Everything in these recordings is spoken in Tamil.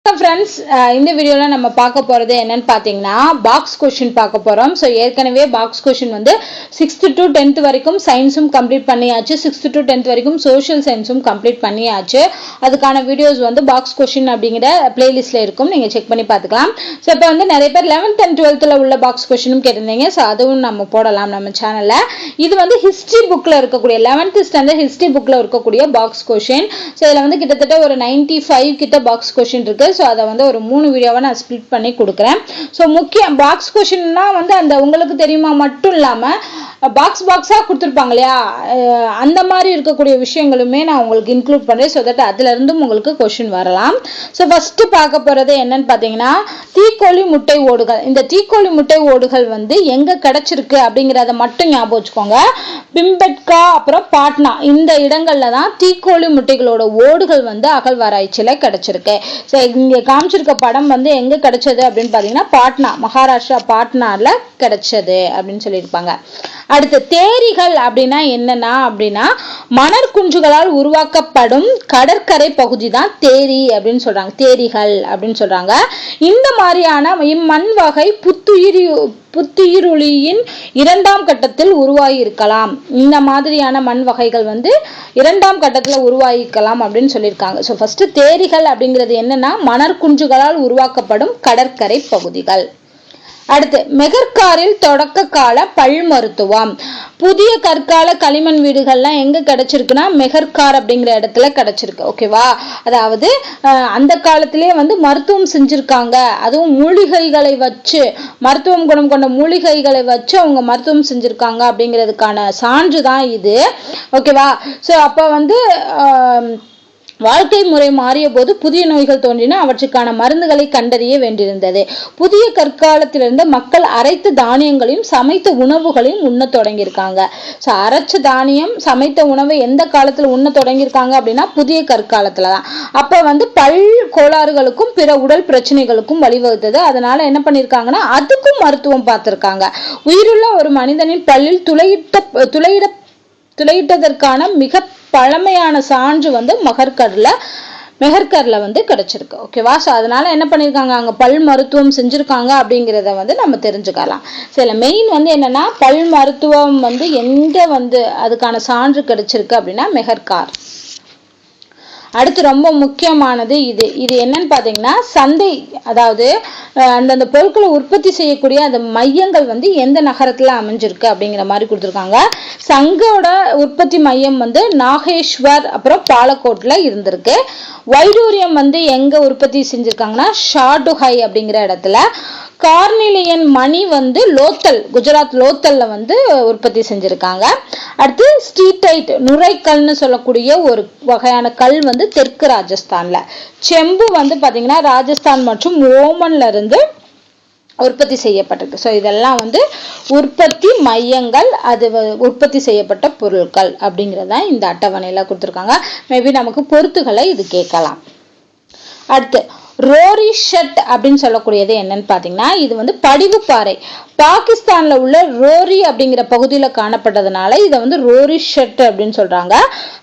ஃப்ரெண்ட்ஸ், இந்த வீடியோல நம்ம பார்க்க போறது என்னன்னு பாத்தீங்கன்னா பாக்ஸ் கொஸ்டின் பார்க்க போறோம். ஸோ ஏற்கனவே பாக்ஸ் கொஸ்டின் வந்து 6th to 10th வரைக்கும் சயின்ஸும் கம்ப்ளீட் பண்ணியாச்சு, 6th to 10th வரைக்கும் சோஷியல் சயின்ஸும் கம்ப்ளீட் பண்ணியாச்சு. அதுக்கான வீடியோஸ் வந்து பாக்ஸ் கொஸ்டின் அப்படிங்கிற பிளேலிஸ்ட்ல இருக்கும், நீங்க செக் பண்ணி பார்த்துக்கலாம். ஸோ இப்போ வந்து நிறைய பேர் 11th and 12th உள்ள பாக்ஸ் கொஸ்டினும் கேட்டிருந்தீங்க. ஸோ அதுவும் நம்ம போடலாம் நம்ம சேனல்ல. இது வந்து ஹிஸ்டரி புக்ல இருக்கக்கூடிய 11th ஸ்டாண்டர்ட் ஹிஸ்டரி புக்ல இருக்கக்கூடிய பாக்ஸ் கொஸ்டின். ஸோ இதுல வந்து கிட்டத்தட்ட ஒரு 95 கிட்ட பாக்ஸ் கொஸ்டின் இருக்கு. ஸோ அதை வந்து ஒரு 3 வீடியோவை நான் ஸ்பிளிட் பண்ணி கொடுக்குறேன். ஸோ முக்கிய பாக்ஸ் கொஸ்டின்னா வந்து அந்த உங்களுக்கு தெரியுமா மட்டும் இல்லாமல் பாக்ஸாக கொடுத்துருப்பாங்க இல்லையா, அந்த மாதிரி இருக்கக்கூடிய விஷயங்களுமே நான் உங்களுக்கு இன்க்ளூட் பண்ணுறேன். ஸோ தட் அதுல இருந்தும் உங்களுக்கு கொஸ்டின் வரலாம். ஸோ ஃபர்ஸ்ட் பார்க்க போறது என்னன்னு பார்த்தீங்கன்னா தீக்கோழி முட்டை ஓடுகள். இந்த தீக்கோழி முட்டை ஓடுகள் வந்து எங்க கிடைச்சிருக்கு அப்படிங்கிறத மட்டும் ஞாபகம் வச்சுக்கோங்க. பிம்பெட்கா அப்புறம் பாட்னா இந்த இடங்கள்ல தான் தீக்கோழி முட்டைகளோட ஓடுகள் வந்து அகழ்வாராய்ச்சியில கிடைச்சிருக்கு. ஸோ இங்க காமிச்சிருக்க படம் வந்து எங்க கிடைச்சது அப்படின்னு பாத்தீங்கன்னா பாட்னா, மகாராஷ்டிரா பாட்னால கிடைச்சது அப்படின்னு சொல்லியிருப்பாங்க. அடுத்து தேரிகள் அப்படின்னா என்னன்னா அப்படின்னா மணற் குஞ்சுகளால் உருவாக்கப்படும் கடற்கரை பகுதி தான் தேரி அப்படின்னு சொல்றாங்க, தேரிகள் அப்படின்னு சொல்றாங்க. இந்த மாதிரியான இம்மண் வகை புத்துயிருளியின் 2ஆம் கட்டத்தில் உருவாகி இருக்கலாம். இந்த மாதிரியான மண் வகைகள் வந்து 2ஆம் கட்டத்தில் உருவாகிக்கலாம் அப்படின்னு சொல்லியிருக்காங்க. ஸோ ஃபர்ஸ்ட் தேரிகள் அப்படிங்கிறது என்னன்னா மணற் குஞ்சுகளால் உருவாக்கப்படும் கடற்கரை பகுதிகள். அடுத்து மெகர்காரில் தொடக்க கால பல் மருத்துவம். புதிய கற்கால களிமண் வீடுகள்லாம் எங்க கிடைச்சிருக்குன்னா மெகர்கார் அப்படிங்கிற இடத்துல கிடைச்சிருக்கு. ஓகேவா, அதாவது அந்த காலத்திலேயே வந்து மருத்துவம் செஞ்சிருக்காங்க, அதுவும் மூலிகைகளை வச்சு, மருத்துவம் குணம் கொண்ட மூலிகைகளை வச்சு அவங்க மருத்துவம் செஞ்சிருக்காங்க அப்படிங்கிறதுக்கான சான்று தான் இது. ஓகேவா, ஸோ அப்போ வந்து வாழ்க்கை முறை மாறிய போது புதிய நோய்கள் தோன்றின, அவற்றுக்கான மருந்துகளை கண்டறிய வேண்டியிருந்தது. புதிய கற்காலத்திலிருந்து மக்கள் அரைத்த தானியங்களையும் சமைத்த உணவுகளையும் உண்ண தொடங்கியிருக்காங்க. ஸோ அரைச்ச தானியம் சமைத்த உணவை எந்த காலத்துல உண்ண தொடங்கியிருக்காங்க அப்படின்னா புதிய கற்காலத்துலதான். அப்ப வந்து பல் கோளாறுகளுக்கும் பிற உடல் பிரச்சனைகளுக்கும் வழிவகுத்தது. அதனால என்ன பண்ணிருக்காங்கன்னா அதுக்கும் மருத்துவம் பார்த்திருக்காங்க. உயிருள்ள ஒரு மனிதனின் பல்லில் துளையிட்டதற்கான மிக பழமையான சான்று வந்து மெஹர்கர்ல வந்து கிடைச்சிருக்கு. ஓகேவா, ஸோ அதனால என்ன பண்ணிருக்காங்க, அங்க பல் மருத்துவம் செஞ்சிருக்காங்க அப்படிங்கிறத வந்து நம்ம தெரிஞ்சுக்கலாம். சில மெயின் வந்து என்னன்னா பல் மருத்துவம் வந்து எங்க வந்து அதுக்கான சான்று கிடைச்சிருக்கு அப்படின்னா மெஹர்கார். அடுத்து ரொம்ப முக்கியமானது இது என்னன்னு பாத்தீங்கன்னா சந்தை, அதாவது அந்தந்த பொருட்களை உற்பத்தி செய்யக்கூடிய அந்த மையங்கள் வந்து எந்த நகரத்துல அமைஞ்சிருக்கு அப்படிங்கிற மாதிரி கொடுத்துருக்காங்க. சங்கோட உற்பத்தி மையம் வந்து நாகேஸ்வர் அப்புறம் பாலக்கோட்ல இருந்திருக்கு. வைடூரியம் வந்து எங்க உற்பத்தி செஞ்சிருக்காங்கன்னா ஷாடுஹை அப்படிங்கிற இடத்துல. கார்னிலியன் மணி வந்து லோத்தல், குஜராத் லோத்தல்ல வந்து உற்பத்தி செஞ்சிருக்காங்க. அடுத்து ஸ்டீடைட் நுரைக்கல்னு சொல்லக்கூடிய ஒரு வகையான கல் வந்து தெற்கு ராஜஸ்தான்ல. செம்பு வந்து பாத்தீங்கன்னா ராஜஸ்தான் மற்றும் ஓமன்ல இருந்து உற்பத்தி செய்யப்பட்டிருக்கு. ஸோ இதெல்லாம் வந்து உற்பத்தி மையங்கள், அது உற்பத்தி செய்யப்பட்ட பொருட்கள் அப்படிங்கிறதா இந்த அட்டவணையில கொடுத்துருக்காங்க. மேபி நமக்கு பொறுத்துகளை இது கேட்கலாம். அடுத்து ரோரி ஷட் அப்படின்னு சொல்லக்கூடியது என்னன்னு பாத்தீங்கன்னா இது வந்து படிவு பாறை. பாகிஸ்தான்ல உள்ள ரோரி அப்படிங்கிற பகுதியில காணப்பட்டதுனால இதை வந்து ரோரி ஷட் அப்படின்னு சொல்றாங்க.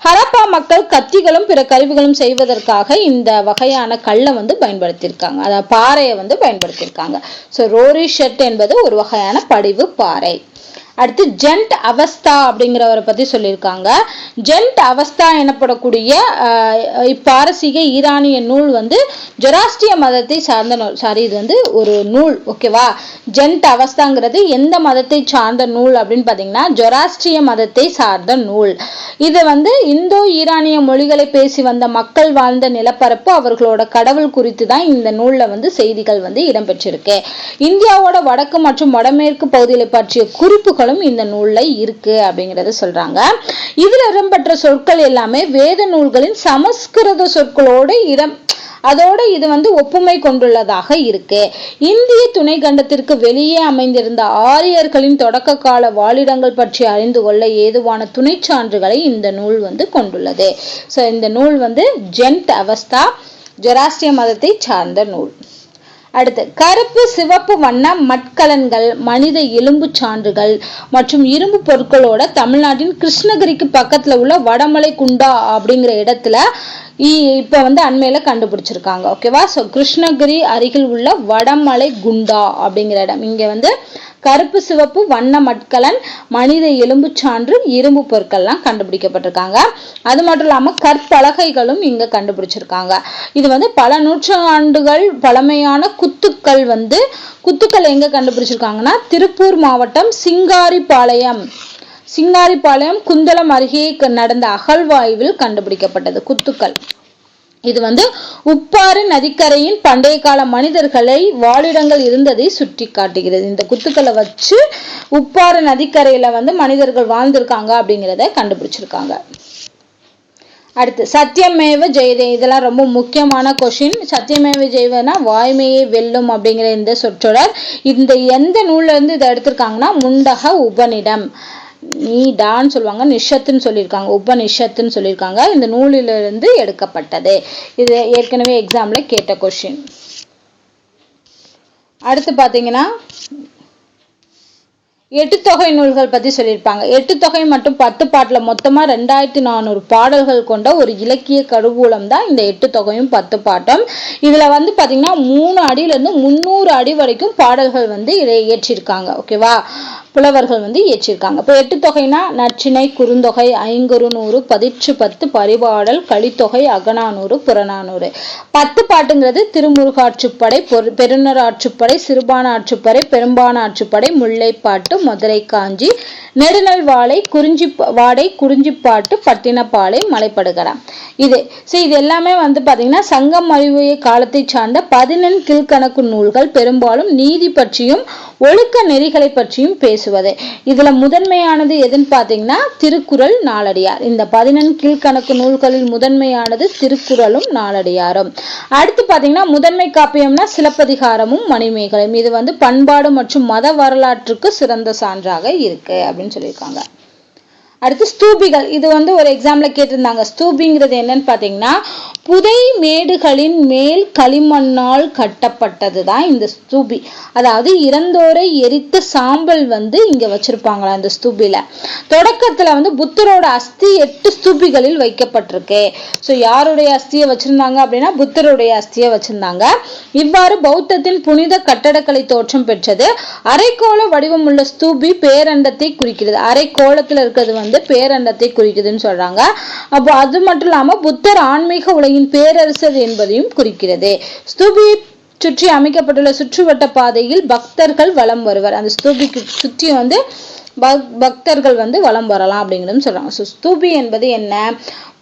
ஹரப்பா மக்கள் கத்திகளும் பிற கருவிகளும் செய்வதற்காக இந்த வகையான கல்லை வந்து பயன்படுத்தியிருக்காங்க, அதாவது பாறையை வந்து பயன்படுத்தியிருக்காங்க. ஸோ ரோரி ஷட் என்பது ஒரு வகையான படிவு பாறை. அடுத்து ஜென்ட் அவஸ்தா அப்படிங்கிறவரை பத்தி சொல்லியிருக்காங்க. ஜென்ட் அவஸ்தா எனப்படக்கூடிய பாரசீக ஈரானிய நூல் வந்து ஜொராஸ்ட்ரிய மதத்தை சார்ந்த நூல். சாரி, இது வந்து ஒரு நூல். ஓகேவா, ஜென்ட் அவஸ்தாங்கிறது எந்த மதத்தை சார்ந்த நூல் அப்படின்னு பாத்தீங்கன்னா ஜொராஸ்ட்ரிய மதத்தை சார்ந்த நூல். இது வந்து இந்தோ ஈரானிய மொழிகளை பேசி வந்த மக்கள் வாழ்ந்த நிலப்பரப்பு, அவர்களோட கடவுள் குறித்து தான் இந்த நூல்ல வந்து செய்திகள் வந்து இடம்பெற்றிருக்கு. இந்தியாவோட வடக்கு மற்றும் வடமேற்கு பகுதிகளை பற்றிய குறிப்புகளும் இந்த நூல்ல இருக்கு அப்படிங்கறத சொல்றாங்க. இதுல இடம்பெற்ற சொற்கள் எல்லாமே வேத நூல்களின் சமஸ்கிருத சொற்களோடு அதோட இது வந்து ஒப்புமை கொண்டுள்ளதாக இருக்கு. இந்திய துணை கண்டத்திற்கு வெளியே அமைந்திருந்த ஆரியர்களின் தொடக்க கால வாழிடங்கள் பற்றி அறிந்து கொள்ள ஏதுவான துணை சான்றுகளை இந்த நூல் வந்து கொண்டுள்ளது. ஸோ இந்த நூல் வந்து ஜென்ட் அவஸ்தா, ஜொராஸ்ட்ரிய மதத்தை சார்ந்த நூல். அடுத்து கருப்பு சிவப்பு வண்ண மட்கலன்கள், மனித எலும்பு சான்றுகள் மற்றும் இரும்பு பொருட்களோட தமிழ்நாட்டின் கிருஷ்ணகிரிக்கு பக்கத்துல உள்ள வடமலை குண்டா அப்படிங்கிற இடத்துல இப்ப வந்து அண்மையில கண்டுபிடிச்சிருக்காங்க. ஓகேவா? ஸோ கிருஷ்ணகிரி அருகில் உள்ள வடமலை குண்டா அப்படிங்கிற இடம். இங்க வந்து கருப்பு சிவப்பு வண்ண மட்கலன், மனித எலும்பு சான்று, இரும்பு பொருட்கள்லாம் கண்டுபிடிக்கப்பட்டிருக்காங்க. அது மட்டும் இல்லாம கற்பலகைகளும் இங்க கண்டுபிடிச்சிருக்காங்க. இது வந்து பல நூற்றாண்டுகள் பழமையான குத்துக்கள் எங்க கண்டுபிடிச்சிருக்காங்கன்னா திருப்பூர் மாவட்டம் சிங்காரிபாளையம் குந்தளம் அருகே நடந்த அகழ்வாய்வில் கண்டுபிடிக்கப்பட்டது குத்துக்கள். இது வந்து உப்பாறு நதிக்கரையின் பண்டைய கால மனிதர்களை வாழிடங்கள் இருந்ததை சுட்டி காட்டுகிறது. இந்த குத்துக்களை வச்சு உப்பாறு நதிக்கரையில வந்து மனிதர்கள் வாழ்ந்திருக்காங்க அப்படிங்கிறத கண்டுபிடிச்சிருக்காங்க. அடுத்து சத்தியமேவ ஜெயதே. இதெல்லாம் ரொம்ப முக்கியமான கொஸ்டின். சத்தியமேவ ஜெயவேனா வாய்மையை வெல்லும் அப்படிங்கிற இந்த சொற்றொடர் இந்த எந்த நூல்ல இருந்து இதை எடுத்திருக்காங்கன்னா முண்டக உபநிடம், நீடான்னு சொல்லுவாங்க, நிஷத்துன்னு சொல்லியிருக்காங்க, உபநிஷத்துன்னு சொல்லியிருக்காங்க. இந்த நூலிலிருந்து எடுக்கப்பட்டது. இது ஏற்கனவே எக்ஸாம்ல கேட்ட கொஸ்டின். அடுத்து பாத்தீங்கன்னா 8 தொகை நூல்கள் பத்தி சொல்லியிருப்பாங்க. 8 தொகை மற்றும் 10 பாட்டுல மொத்தமா 2400 பாடல்கள் கொண்ட ஒரு இலக்கிய கருவூலம் தான் இந்த 8 தொகையும் 10 பாட்டும். இதுல வந்து பாத்தீங்கன்னா 3 அடியில இருந்து 300 அடி வரைக்கும் பாடல்கள் வந்து இதை இயற்றிருக்காங்க. ஓகேவா? புலவர்கள் வந்து இயற்றிருக்காங்க. இப்போ 8 தொகைனா நற்றிணை, குறுந்தொகை, ஐங்குறுநூறு, பதிற்று 10, பரிபாடல், கலித்தொகை, அகநானூறு, புறநானூறு. 10 பாட்டுங்கிறது திருமுருகாற்றுப்படை, பெருநராற்றுப்படை, சிறுபான ஆற்றுப்படை, பெரும்பான ஆற்றுப்படை, முல்லைப்பாட்டு, மதுரை காஞ்சி, நெடுநல் வாடை, குறிஞ்சிப்பாட்டு, பட்டினப்பாலை, மலைப்படுகடம். இது எல்லாமே வந்து பாத்தீங்கன்னா சங்கம் அறிவிய காலத்தை சார்ந்த 14 கீழ்கணக்கு நூல்கள். பெரும்பாலும் நீதி பற்றியும் ஒழுக்க நெறிகளை பற்றியும் பேசுவது. இதுல முதன்மையானது எதுன்னு பாத்தீங்கன்னா திருக்குறள், நாலடியார். இந்த 14 கீழ்கணக்கு நூல்களில் முதன்மையானது திருக்குறளும் நாலடியாரும். அடுத்து பாத்தீங்கன்னா முதன்மை காப்பியம்னா சிலப்பதிகாரமும் மணிமேகலையும். இது வந்து பண்பாடு மற்றும் மத வரலாற்றுக்கு சிறந்த சான்றாக இருக்கு அப்படின்னு சொல்லியிருக்காங்க. அடுத்து ஸ்தூபிகள். இது வந்து ஒரு எக்ஸாம்ல கேட்டிருந்தாங்க. ஸ்தூபிங்கிறது என்னன்னு பாத்தீங்கன்னா புதை மேடுகளின் மேல் களிமண்ணால் கட்டப்பட்டதுதான் இந்த ஸ்தூபி. அதாவது இறந்தோரை எரித்த சாம்பல் வந்து இங்க வச்சிருப்பாங்களா இந்த ஸ்தூபில. தொடக்கத்துல வந்து புத்தரோட அஸ்தி 8 ஸ்தூபிகளில் வைக்கப்பட்டிருக்கு. ஸோ யாருடைய அஸ்தியை வச்சிருந்தாங்க அப்படின்னா புத்தருடைய அஸ்தியை வச்சிருந்தாங்க. இவ்வாறு பௌத்தத்தின் புனித கட்டடக்கலை தோற்றம் பெற்றது. அரைக்கோள வடிவம் உள்ள ஸ்தூபி பேரண்டத்தை குறிக்கிறது. அரைக்கோளத்துல இருக்கிறது வந்து பேரண்டத்தை குறிக்குதுன்னு சொல்றாங்க. அப்போ அது மட்டும் இல்லாம புத்தர் ஆன்மீக உலகின் பேரரசர் என்பதையும் குறிக்கிறது. ஸ்தூபியை சுற்றி அமைக்கப்பட்டுள்ள சுற்றுவட்ட பாதையில் பக்தர்கள் வலம் வருவர். அந்த ஸ்தூபிக்கு சுற்றி வந்து பக்தர்கள் வந்து வலம் வரலாம் அப்படிங்கிறது சொல்றாங்க. ஸ்தூபி என்பது என்ன?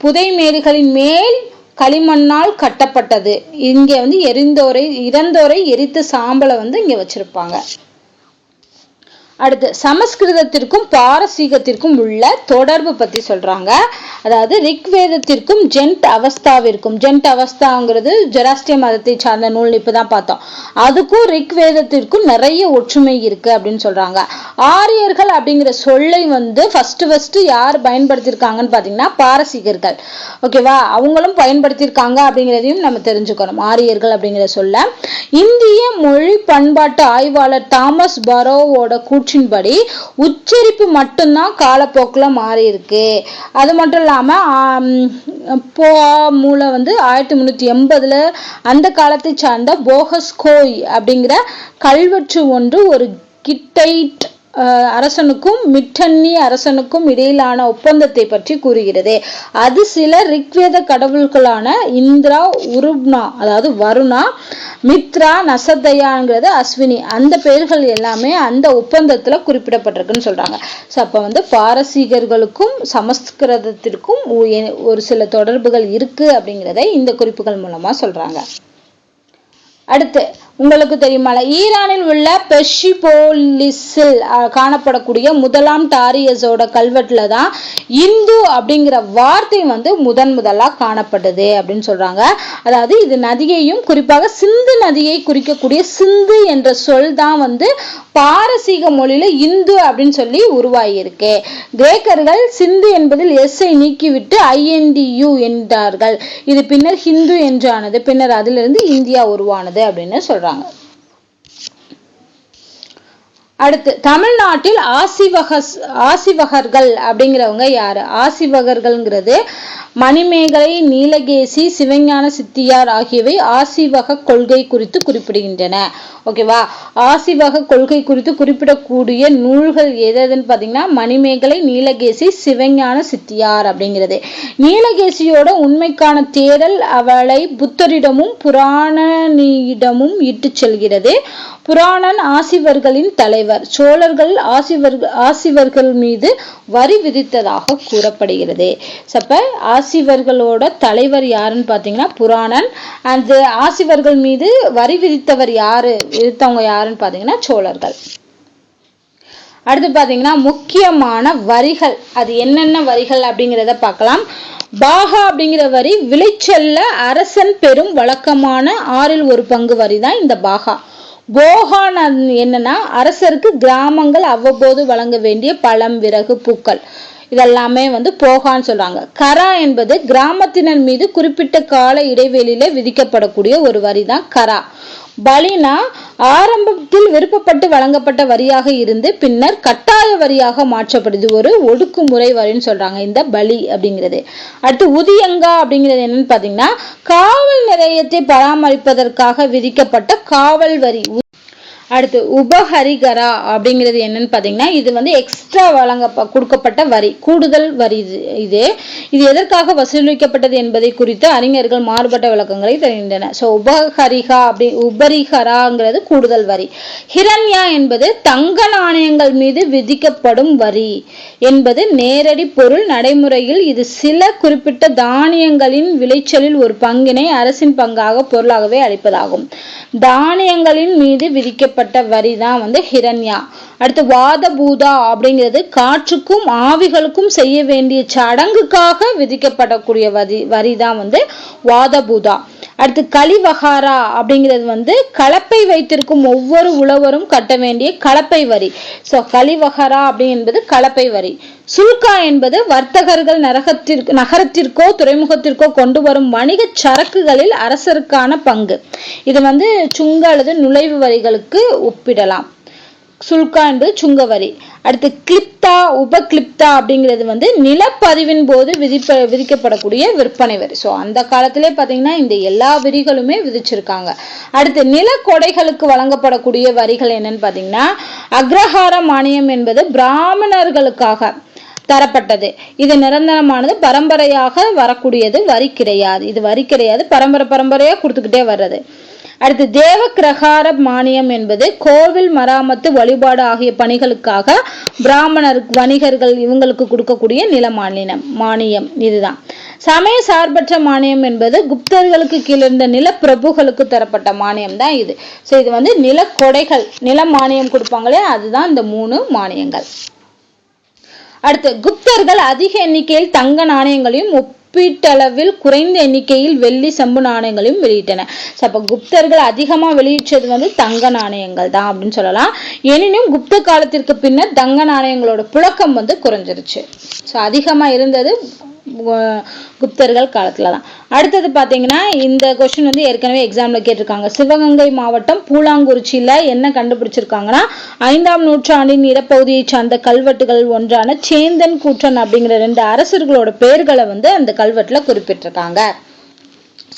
புதை மேடுகளின் மேல் களிமண்ணால் கட்டப்பட்டது. இங்க வந்து இறந்தோரை எரித்த சாம்பலை வந்து இங்க வச்சிருப்பாங்க. அடுத்து சமஸ்கிருதத்திற்கும் பாரசீகத்திற்கும் உள்ள தொடர்பு பத்தி சொல்றாங்க. அதாவது ரிக்வேதத்திற்கும் ஜென்ட் அவஸ்தாங்கிறது ஜெராஸ்ட்ரிய மதத்தை சார்ந்த நூல். இப்பதான் பார்த்தோம். அதுக்கும் ரிக்வேதத்திற்கும் நிறைய ஒற்றுமை இருக்கு அப்படின்னு சொல்றாங்க. ஆரியர்கள் அப்படிங்கிற சொல்லை வந்து ஃபர்ஸ்ட் யார் பயன்படுத்தியிருக்காங்கன்னு பாத்தீங்கன்னா பாரசீகர்கள். ஓகேவா? அவங்களும் பயன்படுத்தியிருக்காங்க அப்படிங்கிறதையும் நம்ம தெரிஞ்சுக்கணும். ஆரியர்கள் அப்படிங்கிற சொல்ல இந்திய மொழி பண்பாட்டு ஆய்வாளர் தாமஸ் பரோவோட கூற்றின்படி உச்சரிப்பு மட்டும்தான் காலப்போக்குல மாறி இருக்கு. அது மட்டும் இல்லாம மூல வந்து 1380 அந்த காலத்தை சார்ந்த போகஸ்கோய் அப்படிங்கிற கல்வெட்டு ஒன்று ஒரு கிட்டைட் அரசனுக்கும் மிட்டன்னி அரசனுக்கும் இடையிலான ஒப்பந்தத்தை பற்றி கூறுகிறது. அது சில ரிக்வேத கடவுள்களான இந்திரா, உருப்னா அதாவது வருணா, மித்ரா, நசதயாங்கிறது அஸ்வினி, அந்த பெயர்கள் எல்லாமே அந்த ஒப்பந்தத்துல குறிப்பிடப்பட்டிருக்குன்னு சொல்றாங்க. ஸோ அப்ப வந்து பாரசீகர்களுக்கும் சமஸ்கிருதத்திற்கும் ஒரு சில தொடர்புகள் இருக்கு அப்படிங்கிறத இந்த குறிப்புகள் மூலமா சொல்றாங்க. அடுத்து உங்களுக்கு தெரியுமால ஈரானில் உள்ள பெர்சிபோலிஸில் காணப்படக்கூடிய முதலாம் டாரியஸோட கல்வெட்டுல தான் இந்து அப்படிங்கிற வார்த்தை வந்து முதலா காணப்பட்டது அப்படின்னு சொல்றாங்க. அதாவது இது நதியையும் குறிப்பாக சிந்து நதியை குறிக்கக்கூடிய சிந்து என்ற சொல் தான் வந்து பாரசீக மொழியில இந்து அப்படின்னு சொல்லி உருவாகியிருக்கு. கிரேக்கர்கள் சிந்து என்பதில் எஸ்ஐ நீக்கிவிட்டு INDU என்றார்கள். இது பின்னர் ஹிந்து என்றானது. பின்னர் அதிலிருந்து இந்தியா உருவானது அப்படின்னு சொல்றாங்க. அடுத்து தமிழ்நாட்டில் ஆசிவகர்கள் அப்படிங்கிறவங்க யாரு? ஆசிவகர்கள்ங்கிறது மணிமேகலை, நீலகேசி, சிவஞான சித்தியார் ஆகியவை ஆசிவக கொள்கை குறித்து குறிப்பிடுகின்றன. ஓகேவா? ஆசிவக கொள்கை குறித்து குறிப்பிடக்கூடிய நூல்கள் எதுன்னு பாத்தீங்கன்னா மணிமேகலை, நீலகேசி, சிவஞான சித்தியார் அப்படிங்கிறது. நீலகேசியோட உண்மைக்கான தேடல் அவளை புத்தரிடமும் புராணனிடமும் இட்டு செல்கிறது. புராணன் ஆசிவர்களின் தலைவர். சோழர்கள் ஆசிவர்கள் மீது வரி விதித்ததாக கூறப்படுகிறது. அப்ப ஆசிவர்களோட தலைவர் யாருன்னு பாத்தீங்கன்னா புராணன். அந்த ஆசிவர்கள் மீது வரி விதித்தவங்க யாருன்னு பாத்தீங்கன்னா சோழர்கள். அடுத்து பாத்தீங்கன்னா முக்கியமான வரிகள், அது என்னென்ன வரிகள் அப்படிங்கிறத பார்க்கலாம். பாகா அப்படிங்கிற வரி விளைச்சல்ல அரசன் பெரும் வழக்கமான 1/6 வரி தான் இந்த பாகா. போகான் என்னன்னா அரசருக்கு கிராமங்கள் அவ்வப்போது வழங்க வேண்டிய பழம், விறகு, பூக்கள் இதெல்லாமே போகான்னு சொல்றாங்க. கரா என்பது கிராமத்தினர் மீது குறிப்பிட்ட கால இடைவெளியில விதிக்கப்படக்கூடிய ஒரு வரி தான் கரா. பலினா ஆரம்பத்தில் விருப்பப்பட்டு வழங்கப்பட்ட வரியாக இருந்து பின்னர் கட்டாய வரியாக மாற்றப்படுது. ஒரு ஒடுக்குமுறை வரின்னு சொல்றாங்க இந்த பலி அப்படிங்கிறது. அடுத்து உதியங்கா அப்படிங்கிறது என்னன்னு பாத்தீங்கன்னா காவல் நிலையத்தை பராமரிப்பதற்காக விதிக்கப்பட்ட காவல் வரி. அடுத்து உபஹரிகரா அப்படிங்கிறது என்னன்னு பாத்தீங்கன்னா இது எக்ஸ்ட்ரா கொடுக்கப்பட்ட வரி, கூடுதல் வரி. இது எதற்காக வசூலிக்கப்பட்டது என்பதை குறித்து அறிஞர்கள் மாறுபட்ட விளக்கங்களை தருகின்றன. உபரிகராங்கிறது கூடுதல் வரி. ஹிரண்யா என்பது தங்க நாணயங்கள் மீது விதிக்கப்படும் வரி என்பது நேரடி பொருள். நடைமுறையில் இது சில குறிப்பிட்ட தானியங்களின் விளைச்சலில் ஒரு பங்கினை அரசின் பங்காக பொருளாகவே அளிப்பதாகும். தானியங்களின் மீது விதிக்கப்பட்ட வரி தான் ஹிரண்யா. அடுத்து வாதபூதா அப்படிங்கிறது காற்றுக்கும் ஆவிகளுக்கும் செய்ய வேண்டிய சடங்குக்காக விதிக்கப்படக்கூடிய வரி தான் வாதபூதா. அடுத்து கலிவகாரா அப்படிங்கிறது கலப்பை வைத்திருக்கும் ஒவ்வொரு உழவரும் கட்ட வேண்டிய கலப்பை வரி. சோ கலிவகாரா அப்படிங்கிறது கலப்பை வரி. சுல்கா என்பது வர்த்தகர்கள் நகரத்திற்கோ துறைமுகத்திற்கோ கொண்டு வரும் வணிக சரக்குகளில் அரசருக்கான பங்கு. இது சுங்க அல்லது நுழைவு வரிகளுக்கு ஒப்பிடலாம். சுல்கா என்பது சுங்க வரி. அடுத்து கிளிப்தா, உபகிளிப்தா அப்படிங்கிறது நிலப்பதிவின் போது விதிக்கப்படக்கூடிய விற்பனை வரி. சோ அந்த காலத்திலே பாத்தீங்கன்னா இந்த எல்லா வரிகளுமே விதிச்சிருக்காங்க. அடுத்து நிலக்கொடைகளுக்கு வழங்கப்படக்கூடிய வரிகள் என்னன்னு பாத்தீங்கன்னா அக்ரஹார மானியம் என்பது பிராமணர்களுக்காக தரப்பட்டது. இது நிரந்தரமானது, பரம்பரையாக வரக்கூடியது, வரி கிடையாது. இது வரி கிடையாது, பரம்பரையா கொடுத்துக்கிட்டே வர்றது. அடுத்து தேவ கிரகார மானியம் என்பது கோவில் மராமத்து, வழிபாடு ஆகிய பணிகளுக்காக பிராமணர் வணிகர்கள் இவங்களுக்கு கொடுக்கக்கூடிய நில மானியம். இதுதான் சமய சார்பற்ற மானியம் என்பது குப்தர்களுக்கு கீழிருந்த நில பிரபுகளுக்கு தரப்பட்ட மானியம் தான் இது. சோ இது நில கொடைகள், நில மானியம் கொடுப்பாங்களே அதுதான் இந்த 3 மானியங்கள். அடுத்து குப்தர்கள் அதிக எண்ணிக்கையில் தங்க நாணயங்களையும் ஒப்பீட்டளவில் குறைந்த எண்ணிக்கையில் வெள்ளி, செம்பு நாணயங்களையும் வெளியிட்டனர். அப்ப குப்தர்கள் அதிகமா வெளியிட்டது தங்க நாணயங்கள் தான் அப்படின்னு சொல்லலாம். எனினும் குப்த காலத்திற்கு பின்னர் தங்க நாணயங்களோட புழக்கம் குறைஞ்சிருச்சு. சோ அதிகமா இருந்தது குப்தர்கள் காலத்துலதான். அடுத்தது பாத்தீங்கன்னா இந்த கொஸ்டின் ஏற்கனவே எக்ஸாம்ல கேட்டிருக்காங்க. சிவகங்கை மாவட்டம் பூலாங்குறிச்சியில என்ன கண்டுபிடிச்சிருக்காங்கன்னா 5ஆம் நூற்றாண்டின் இடப்பகுதியை சார்ந்த கல்வெட்டுகள் ஒன்றான சேந்தன் கூற்றன் அப்படிங்கிற 2 அரசர்களோட பெயர்களை அந்த கல்வெட்டுல குறிப்பிட்டிருக்காங்க.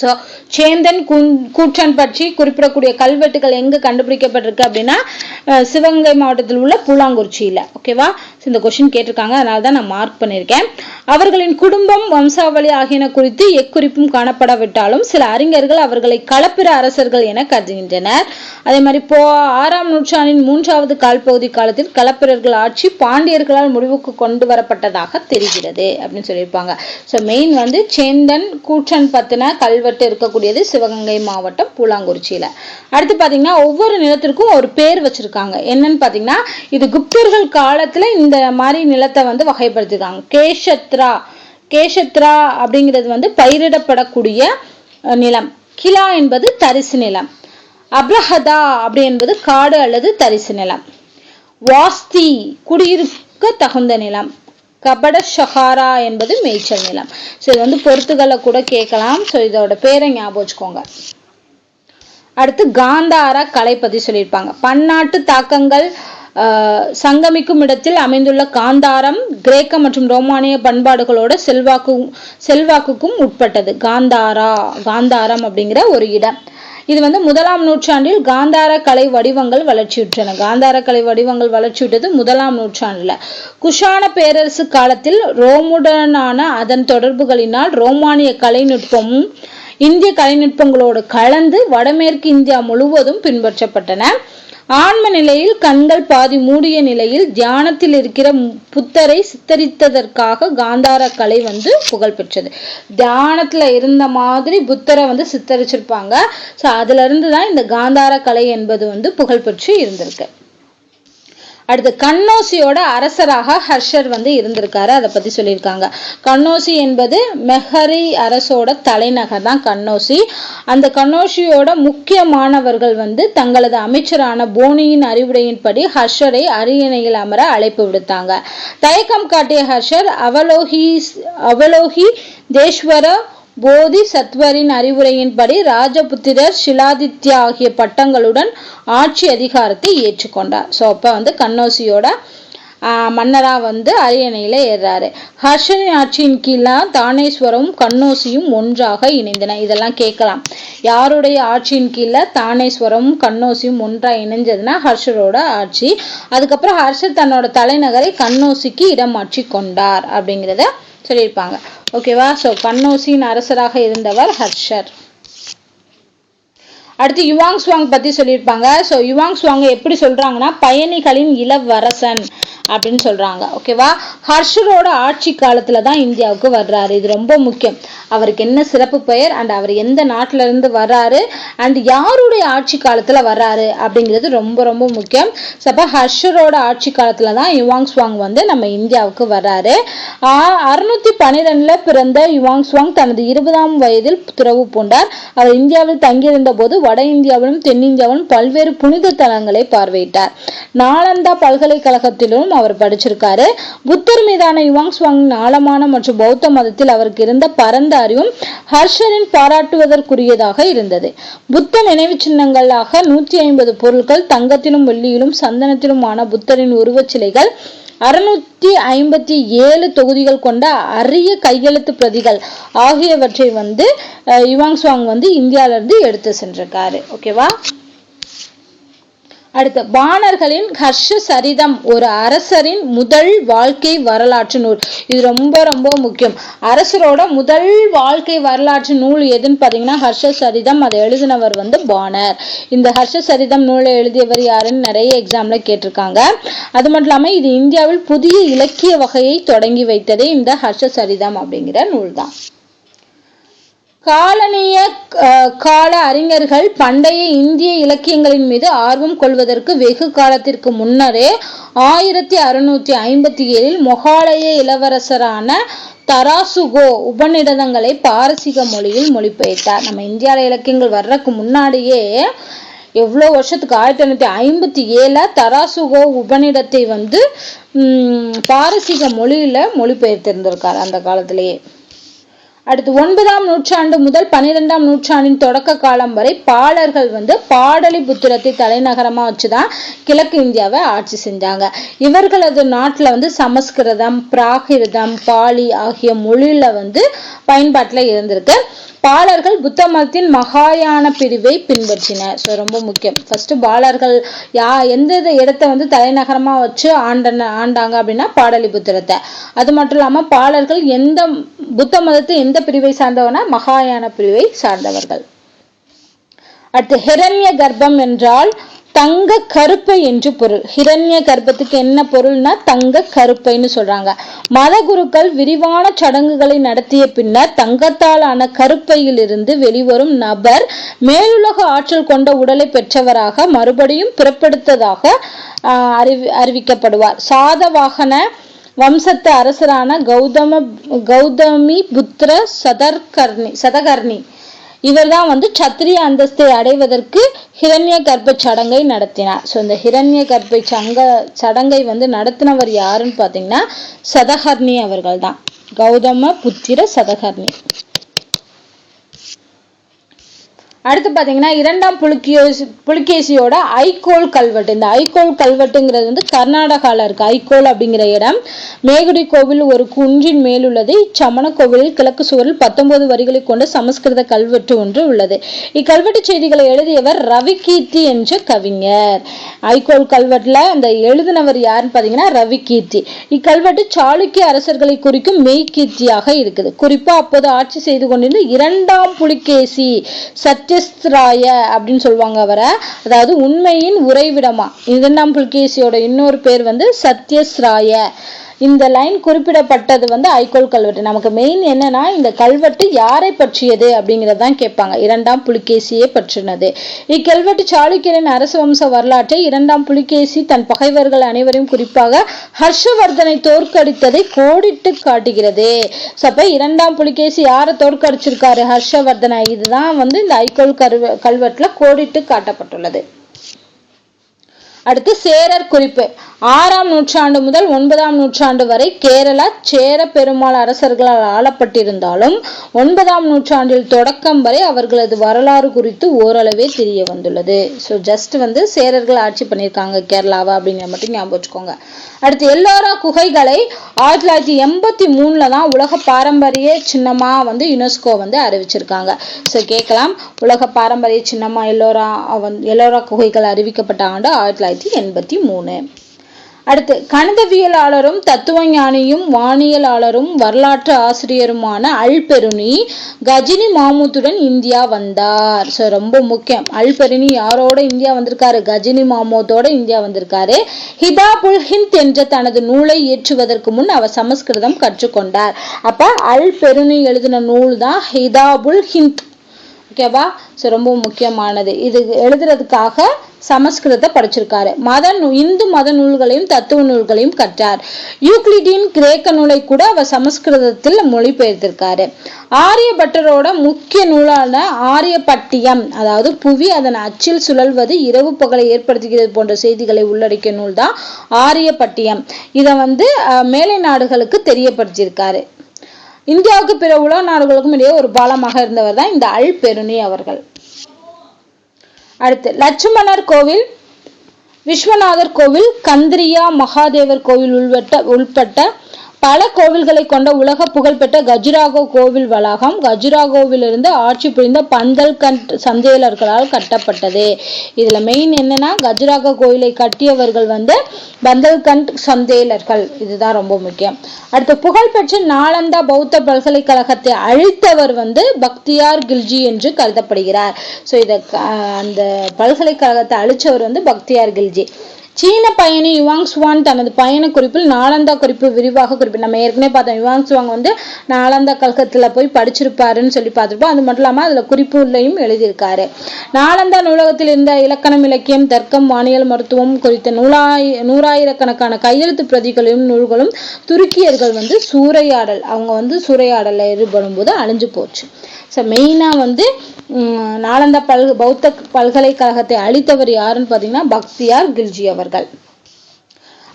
சோ சேந்தன் கூற்றன் பற்றி குறிப்பிடக்கூடிய கல்வெட்டுகள் எங்க கண்டுபிடிக்கப்பட்டிருக்கு அப்படின்னா சிவகங்கை மாவட்டத்தில் உள்ள பூலாங்குறிச்சியில. ஓகேவா? இந்த கொஸ்டின் கேட்டிருக்காங்க, அதனாலதான் நான் மார்க் பண்ணிருக்கேன். அவர்களின் குடும்பம், வம்சாவளி ஆகியன குறித்து எக்குறிப்பும் காணப்படாவிட்டாலும் சில அறிஞர்கள் அவர்களை களப்பிர அரசர்கள் என கருதுகின்றனர். அதே மாதிரி 6ஆம் நூற்றாண்டின் 3வது கால்பகுதி காலத்தில் களப்பிரர்கள் ஆட்சி பாண்டியர்களால் முடிவுக்கு கொண்டு வரப்பட்டதாக தெரிகிறது அப்படின்னு சொல்லியிருப்பாங்க. சோ மெயின் சேந்தன் கூற்றன் பத்தின கல்வெட்டு இருக்கக்கூடியது சிவகங்கை மாவட்டம் பூலாங்குறிச்சியில. அடுத்து பாத்தீங்கன்னா ஒவ்வொரு நிலத்திற்கும் ஒரு பேர் வச்சிருக்காங்க. என்னன்னு பாத்தீங்கன்னா இது குப்தர்கள் காலத்துல இந்த மாதிரி நிலத்தை வகைப்படுத்திருக்காங்க. கேஷத்ரா அப்படிங்கிறது பயிரிடப்படக்கூடிய நிலம். கிலா என்பது தரிசு நிலம். அப்ரஹதா அப்படி என்பது காடு அல்லது தரிசு நிலம். வாஸ்தி குடியிருக்க தகுந்த நிலம். கபடஷஹாரா என்பது மேய்ச்சல் நிலம். சோ இது பொறுத்துகளை கூட கேட்கலாம். சோ இதோட பேரை ஞாபகம் வச்சுக்கோங்க. அடுத்து காந்தார கலை பத்தி சொல்லியிருப்பாங்க. பன்னாட்டு தாக்கங்கள் சங்கமிக்கும் இடத்தில் அமைந்துள்ள காந்தாரம் கிரேக்க மற்றும் ரோமானிய பண்பாடுகளோட செல்வாக்குக்கும் உட்பட்டது. காந்தாரம் அப்படிங்கிற ஒரு இடம். இது வந்து 1ஆம் நூற்றாண்டில் காந்தார கலை வடிவங்கள் வளர்ச்சியுற்றன. காந்தார கலை வடிவங்கள் வளர்ச்சியுற்றது 1ஆம் நூற்றாண்டுல. குஷான பேரரசு காலத்தில் ரோமுடனான அதன் தொடர்புகளினால் ரோமானிய கலைநுட்பமும் இந்திய கலைநுட்பங்களோடு கலந்து வடமேற்கு இந்தியா முழுவதும் பின்பற்றப்பட்டன. ஆன்ம நிலையில் கண்கள் பாதி மூடிய நிலையில் தியானத்தில் இருக்கிற புத்தரை சித்தரித்ததற்காக காந்தார கலை வந்து புகழ் பெற்றது. தியானத்துல இருந்த மாதிரி புத்தரை வந்து சித்தரிச்சிருப்பாங்க. ஸோ அதுல இருந்துதான் இந்த காந்தார கலை என்பது வந்து புகழ் பெற்று இருந்திருக்கு. அடுத்து கண்ணோசியோட அரசராக ஹர்ஷர் வந்து இருந்திருக்காரு. அதை பத்தி சொல்லியிருக்காங்க. கண்ணோசி என்பது மெஹரி அரசோட தலைநகர் தான் கண்ணோசி. அந்த கண்ணோசியோட முக்கியமானவர்கள் வந்து தங்களது அமைச்சரான போனியின் அறிவுரையின்படி ஹர்ஷரை அரியணையில் அமர அழைப்பு விடுத்தாங்க. தயக்கம் காட்டிய ஹர்ஷர் அவலோகி தேஸ்வர போதி சத்வரின் அறிவுரையின்படி ராஜபுத்திரர் ஷிலாதித்யா ஆகிய பட்டங்களுடன் ஆட்சி அதிகாரத்தை ஏற்றுக்கொண்டார். ஸோ அப்ப வந்து கண்ணோசியோட மன்னரா வந்து அரியணையில ஏறாரு. ஹர்ஷரின் ஆட்சியின் கீழே தானேஸ்வரமும் கண்ணோசியும் ஒன்றாக இணைந்தன. இதெல்லாம் கேட்கலாம். யாருடைய ஆட்சியின் கீழே தானேஸ்வரமும் கண்ணோசியும் ஒன்றா இணைஞ்சதுன்னா ஹர்ஷரோட ஆட்சி. அதுக்கப்புறம் ஹர்ஷர் தன்னோட தலைநகரை கண்ணோசிக்கு இடமாற்றி கொண்டார் அப்படிங்கிறத சொல்லியிருப்பாங்க. ஓகேவா? ஸோ கண்ணோசியின் அரசராக இருந்தவர் ஹர்ஷர். அடுத்து யுவாங் சுவாங் பத்தி சொல்லியிருப்பாங்க. ஸோ யுவாங் சுவாங் எப்படி சொல்றாங்கன்னா பயணிகளின் இளவரசன் அப்படின்னு சொல்றாங்க. ஓகேவா? ஹர்ஷரோட ஆட்சி காலத்துல தான் இந்தியாவுக்கு வர்றாரு. இது ரொம்ப முக்கியம். அவருக்கு என்ன சிறப்பு பெயர் அண்ட் அவர் எந்த நாட்டுல இருந்து வர்றாரு அண்ட் யாருடைய ஆட்சி காலத்துல வர்றாரு அப்படிங்கிறது ரொம்ப ரொம்ப முக்கியம். அப்ப ஹர்ஷரோட ஆட்சி காலத்துல தான் யுவாங் சுவாங் வந்து நம்ம இந்தியாவுக்கு வர்றாரு. 612 பிறந்த யுவாங் சுவாங் தனது 20ஆம் வயதில் துறவு பூண்டார். அவர் இந்தியாவில் தங்கியிருந்த போது வட இந்தியாவிலும் தென்னிந்தியாவிலும் பல்வேறு புனித தலங்களை பார்வையிட்டார். நாலந்தா பல்கலைக்கழகத்திலும் அவர் படிச்சிருக்காரு. புத்தர் மீதான யுவாங் சுவாங்கின் ஆழமான மற்றும் பௌத்த மதத்தில் அவருக்கு இருந்த பரந்த அறிவும் ஹர்ஷரின் பாராட்டுவதற்குரியதாக இருந்தது. புத்த நினைவு சின்னங்களாக 150 பொருட்கள், தங்கத்திலும் வெள்ளியிலும் சந்தனத்திலுமான புத்தரின் உருவச் சிலைகள், 657 தொகுதிகள் கொண்ட அரிய கையெழுத்து பிரதிகள் ஆகியவற்றை வந்து யுவாங் சுவாங் வந்து இந்தியாவில இருந்து எடுத்து சென்றிருக்காரு. ஓகேவா? அடுத்து பாணர்களின் ஹர்ஷ சரிதம் ஒரு அரசரின் முதல் வாழ்க்கை வரலாற்று நூல். இது ரொம்ப ரொம்ப முக்கியம். அரசரோட முதல் வாழ்க்கை வரலாற்று நூல் எதுன்னு பாத்தீங்கன்னா ஹர்ஷ சரிதம். அதை எழுதினவர் வந்து பாணர். இந்த ஹர்ஷ சரிதம் நூலை எழுதியவர் யாருன்னு நிறைய எக்ஸாம்ல கேட்டிருக்காங்க. அது மட்டும் இல்லாம இது இந்தியாவில் புதிய இலக்கிய வகையை தொடங்கி வைத்ததே இந்த ஹர்ஷ சரிதம் அப்படிங்கிற நூல் தான். காலனிய கால அறிஞர்கள் பண்டைய இந்திய இலக்கியங்களின் மீது ஆர்வம் கொள்வதற்கு வெகு காலத்திற்கு முன்னரே 1657 மொகாலய இளவரசரான தராசுகோ உபநிடதங்களை பாரசீக மொழியில் மொழிபெயர்த்தார். நம்ம இந்தியாவில இலக்கியங்கள் வர்றதுக்கு முன்னாடியே எவ்வளவு வருஷத்துக்கு 1857 தராசுகோ உபநிடத்தை வந்து பாரசீக மொழியில மொழிபெயர்த்திருந்திருக்கார் அந்த காலத்திலேயே. அடுத்து 9ஆம் நூற்றாண்டு முதல் 12ஆம் நூற்றாண்டின் தொடக்க காலம் வரை பாலர்கள் வந்து பாடலிபுத்திரத்தை தலைநகரமா வச்சுதான் கிழக்கு இந்தியாவை ஆட்சி செஞ்சாங்க. இவர்களது நாட்டுல வந்து சமஸ்கிருதம், பிராகிருதம், பாலி ஆகிய மொழியில வந்து பயன்பாட்டுல இருந்திருக்கு. பாலர்கள் புத்த மதத்தின் மகாயான பிரிவை பின்பற்றினர். ஸோ ரொம்ப முக்கியம். ஃபர்ஸ்ட் பாலர்கள் எந்த இடத்த வந்து தலைநகரமா வச்சு ஆண்டாங்க அப்படின்னா பாடலிபுத்திரத்தை. அது மட்டும் இல்லாம பாலர்கள் எந்த புத்த மதத்தை எந்த பிரிவை சார்ந்தவனா மகாயான பிரிவை சார்ந்தவர்கள். அடுத்து ஹிரண்ய கர்ப்பம் என்றால் தங்க கருப்பை என்று பொருள். ஹிரண்ய கர்ப்பத்துக்கு என்ன பொருள்னா தங்க கருப்பைன்னு சொல்றாங்க. மத குருக்கள் விரிவான சடங்குகளை நடத்திய பின்னர் தங்கத்தாலான கருப்பையில் இருந்து வெளிவரும் நபர் மேலுலக ஆற்றல் கொண்ட உடலை பெற்றவராக மறுபடியும் பிறப்பெடுத்ததாக அறிவிக்கப்படுவார். சாதவாகன வம்சத்து அரசரான கௌதமி புத்திர சதகர்ணி இவர்தான் வந்து சத்திரிய அந்தஸ்தை அடைவதற்கு ஹிரண்ய கர்ப்ப சடங்கை நடத்தினார். ஸோ இந்த ஹிரண்ய கர்ப்ப சடங்கை வந்து நடத்தினவர் யாருன்னு பாத்தீங்கன்னா சதகர்ணி அவர்கள் தான். கௌதம புத்திர சதகர்ணி. அடுத்து பார்த்தீங்கன்னா இரண்டாம் புலிகேசியோட ஐகோல் கல்வெட்டு. இந்த ஐகோல் கல்வெட்டுங்கிறது வந்து கர்நாடகாவில் இருக்கு. ஐகோல் அப்படிங்கிற இடம் மேகுடி கோவில் ஒரு குன்றின் மேல் உள்ளது. இச்சமண கோவிலில் கிழக்கு சுவரில் 19 வரிகளை கொண்ட சமஸ்கிருத கல்வெட்டு ஒன்று உள்ளது. இக்கல்வெட்டு செய்திகளை எழுதியவர் ரவிகீர்த்தி என்ற கவிஞர். ஐகோல் கல்வெட்டுல இந்த எழுதினவர் யாருன்னு பார்த்தீங்கன்னா ரவிகீர்த்தி. இக்கல்வெட்டு சாளுக்கிய அரசர்களை குறிக்கும் மெய்கீர்த்தியாக இருக்குது. குறிப்பா அப்போது ஆட்சி செய்து கொண்டிருந்த இரண்டாம் புலிகேசி சத்யஸ்ராய அப்படின்னு சொல்லுவாங்க அவரை. அதாவது உண்மையின் உறைவிடமா. இரண்டாம் புலிகேசியோட இன்னொரு பேர் வந்து சத்யஸ்ராய. இந்த லைன் குறிப்பிடப்பட்டது வந்து ஐகோல் கல்வெட்டு. நமக்கு மெயின் என்னன்னா இந்த கல்வெட்டு யாரை பற்றியது அப்படிங்கிறதான் கேட்பாங்க. இரண்டாம் புலிகேசியை பற்றினது. இக்கல்வெட்டு சாளுக்கியரின் அரச வம்ச வரலாற்றை இரண்டாம் புலிகேசி தன் பகைவர்கள் அனைவரையும் குறிப்பாக ஹர்ஷவர்தனை தோற்கடித்ததை கோடிட்டு காட்டுகிறது. அப்ப இரண்டாம் புலிகேசி யாரை தோற்கடிச்சிருக்காரு? ஹர்ஷவர்தனை. இதுதான் வந்து இந்த ஐகோல் கல்வெட்டுல கோடிட்டு காட்டப்பட்டுள்ளது. அடுத்து சேரர் குறிப்பு. 6ஆம் நூற்றாண்டு முதல் 9ஆம் நூற்றாண்டு வரை கேரளா சேர பெருமாள் அரசர்களால் ஆளப்பட்டிருந்தாலும் 9ஆம் நூற்றாண்டில் தொடக்கம் வரை அவர்களது வரலாறு குறித்து ஓரளவே தெரிய வந்துள்ளது. ஸோ ஜஸ்ட் வந்து சேரர்கள் ஆட்சி பண்ணியிருக்காங்க கேரளாவை அப்படிங்கிற மட்டும் ஞாபகம் வச்சுக்கோங்க. அடுத்து எல்லோரா குகைகளை 1983 தான் உலக பாரம்பரிய சின்னமா வந்து யுனெஸ்கோ வந்து அறிவிச்சிருக்காங்க. ஸோ கேட்கலாம், உலக பாரம்பரிய சின்னமா எல்லோரா குகைகள் அறிவிக்கப்பட்ட ஆண்டு 1983. அடுத்து கணிதவியலாளரும் தத்துவஞானியும் வானியலாளரும் வரலாற்று ஆசிரியருமான அல்பெருனி கஜினி மாமூத்துடன் இந்தியா வந்தார். ஸோ ரொம்ப முக்கியம். அல்பெருனி யாரோட இந்தியா வந்திருக்காரு? கஜினி மாமூத்தோட இந்தியா வந்திருக்காரு. ஹிதாபுல் ஹிந்த் என்ற தனது நூலை இயற்றுவதற்கு முன் அவர் சமஸ்கிருதம் கற்றுக்கொண்டார். அப்ப அல்பெருனி எழுதின நூல் தான் ஹிதாபுல் ஹிந்த். ஓகேவா? ஸோ ரொம்ப முக்கியமானது. இது எழுதுறதுக்காக சமஸ்கிருதத்தை படிச்சிருக்காரு. இந்து மத நூல்களையும் தத்துவ நூல்களையும் கற்றார். யூக்ளிடின் கிரேக்க நூலை கூட அவர் சமஸ்கிருதத்தில் மொழிபெயர்த்திருக்காரு. ஆரியபட்டரோட முக்கிய நூலான ஆரியப்பட்டியம், அதாவது புவி அதன் அச்சில் சுழல்வது இரவு பகலை ஏற்படுத்துகிறது போன்ற செய்திகளை உள்ளடக்கிய நூல் தான் ஆரியப்பட்டியம். இதை வந்து மேலை நாடுகளுக்கு தெரியப்படுத்தியிருக்காரு. இந்தியாவுக்கு பிற உலக நாடுகளுக்கும் இடையே ஒரு பாலமாக இருந்தவர் தான் இந்த அல்பெருனி அவர்கள். அடுத்து லட்சுமணர் கோவில், விஸ்வநாதர் கோவில், கந்திரியா மகாதேவர் கோவில் உள்பட்ட பல கோவில்களை கொண்ட உலக புகழ்பெற்ற கஜுராகோ கோவில் வளாகம் கஜுராகோவிலிருந்து ஆட்சி புரிந்த பந்தல்கண்ட் சந்தேலர்களால் கட்டப்பட்டது. இதுல மெயின் என்னன்னா கஜுராகோ கோயிலை கட்டியவர்கள் வந்து பந்தல்கண்ட் சந்தேலர்கள். இதுதான் ரொம்ப முக்கியம். அடுத்து புகழ்பெற்ற நாலந்தா பௌத்த பல்கலைக்கழகத்தை அழித்தவர் வந்து பக்தியார் கில்ஜி என்று கருதப்படுகிறார். ஸோ அந்த பல்கலைக்கழகத்தை அழிச்சவர் வந்து பக்தியார் கில்ஜி. சீன பயணி யுவாங் சுவான் தனது பயண குறிப்பில் நாலந்தா குறிப்பு விரிவாக குறிப்பிட்டு நம்ம ஏற்கனவே பார்த்தோம். யுவாங் சுவாங் வந்து நாலந்தா கழகத்துல போய் படிச்சிருப்பாருன்னு சொல்லி பார்த்துருப்போம். அது மட்டும் இல்லாமல் அதுல குறிப்புலையும் எழுதியிருக்காரு. நாலந்தா நூலகத்தில் இருந்த இலக்கணம், இலக்கியம், தர்க்கம், வானியல், மருத்துவம் குறித்த நூறாயிரக்கணக்கான கையெழுத்து பிரதிகளையும் நூல்களும் துருக்கியர்கள் வந்து சூறையாடல ஈடுபடும் போது அழிஞ்சு போச்சு. ஸோ மெயினாக வந்து நாலந்தா பௌத்த பல்கலைக்கழகத்தை அழித்தவர் யாருன்னு பார்த்தீங்கன்னா பக்தியார் கில்ஜி அவர்கள்.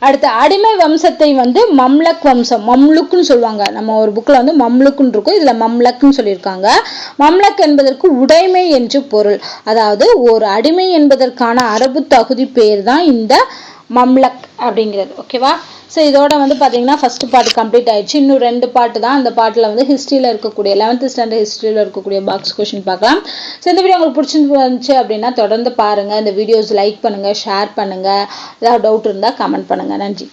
அடுத்த அடிமை வம்சத்தை வந்து மம்லக் வம்சம், மம்லுக்னு சொல்லுவாங்க. நம்ம ஒரு புக்ல வந்து மம்லுக்னு இருக்கும், இதுல மம்லக்னு சொல்லியிருக்காங்க. மம்லக் என்பதற்கு உடைமை என்று பொருள். அதாவது ஒரு அடிமை என்பதற்கான அரபு தகுதி பேர் தான் இந்த மம்லக் அப்படிங்கிறது. ஓகேவா? ஸோ இதோட வந்து பார்த்தீங்கன்னா ஃபர்ஸ்ட் பார்ட் கம்ப்ளீட் ஆயிடுச்சு. இன்னும் 2 பார்ட் தான். அந்த பார்ட்டில் வந்து ஹிஸ்ட்ரியில் இருக்கக்கூடிய 11th ஸ்டாண்டர்ட் ஹிஸ்ட்ரியில் இருக்கக்கூடிய பாக்ஸ் கொஸ்டின் பார்க்கலாம். ஸோ இந்த வீடியோ உங்களுக்கு பிடிச்சிருந்துச்சு அப்படின்னா தொடர்ந்து பாருங்கள். இந்த வீடியோஸ் லைக் பண்ணுங்கள், ஷேர் பண்ணுங்கள். ஏதாவது டவுட் இருந்தால் கமெண்ட் பண்ணுங்கள். நன்றி.